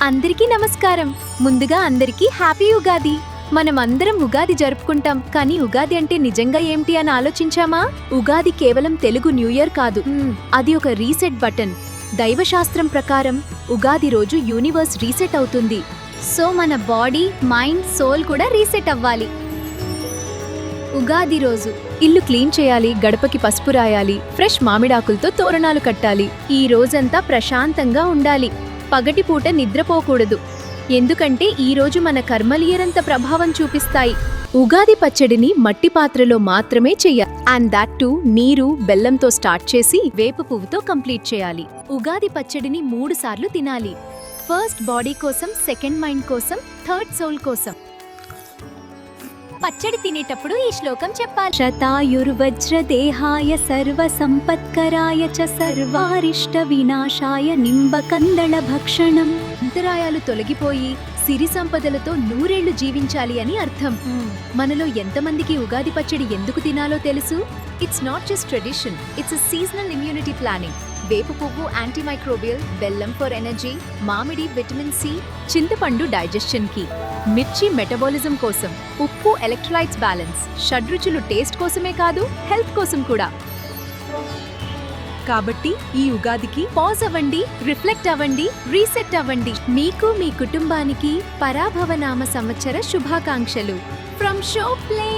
అందరికీ నమస్కారం. ముందుగా అందరికీ హ్యాపీ ఉగాది. మనమందరం ఉగాది జరుపుకుంటాం, కానీ ఉగాది అంటే నిజంగా ఏంటి అని ఆలోచించామా? ఉగాది కేవలం తెలుగు న్యూ ఇయర్ కాదు, అది ఒక రీసెట్ బటన్. దైవశాస్త్రం ప్రకారం ఉగాది రోజు యూనివర్స్ రీసెట్ అవుతుంది. సో మన బాడీ, మైండ్, సోల్ కూడా రీసెట్ అవ్వాలి. ఉగాది రోజు ఇల్లు క్లీన్ చేయాలి, గడపకి పసుపు రాయాలి, ఫ్రెష్ మామిడాకులతో తోరణాలు కట్టాలి. ఈ రోజంతా ప్రశాంతంగా ఉండాలి. పగటిపూట నిద్రపోకూడదు, ఎందుకంటే ఈ రోజు మన కర్మలియరంత ప్రభావం చూపిస్తాయి. ఉగాది పచ్చడిని మట్టి పాత్రలో మాత్రమే చెయ్యాలి, అండ్ దాట్ టు నీరు, బెల్లంతో స్టార్ట్ చేసి వేప పువ్వుతో కంప్లీట్ చేయాలి. ఉగాది పచ్చడిని 3 సార్లు తినాలి. ఫస్ట్ బాడీ కోసం, సెకండ్ మైండ్ కోసం, థర్డ్ సోల్ కోసం. పచ్చడి తినేటప్పుడు ఈ శ్లోకం చెప్పాలి. శతాయుర్వజ్రదేహాయ సర్వ సంపత్కరాయ చ సర్వారిష్ట వినాశాయ నింబకందళ భక్షణం. అంతరాయాలు తొలగిపోయి సిరి సంపదలతో 100 ఏళ్లు జీవించాలి అని అర్థం. మనలో ఎంతమందికి ఉగాది పచ్చడి ఎందుకు తినాలో తెలుసు? It's not just tradition, it's a seasonal immunity planning. వేప పువ్వు యాంటీమైక్రోబియల్, బెల్లం ఫర్ ఎనర్జీ, మామిడి విటమిన్ సి, చింతపండు డైజెషన్ కి, మిర్చి మెటబాలిజం కోసం, ఉప్పు ఎలక్ట్రోలైట్స్ బ్యాలెన్స్, షడ్రుచులు టేస్ట్ కోసమే కాదు, హెల్త్ కోసం కూడా. కాబట్టి ఈ ఉగాదికి పాజ్ అవ్వండి, రిఫ్లెక్ట్ అవ్వండి, రీసెట్ అవ్వండి. మీకు, మీ కుటుంబానికి పరాభవ నామ సంవత్సర శుభాకాంక్షలు. From show play.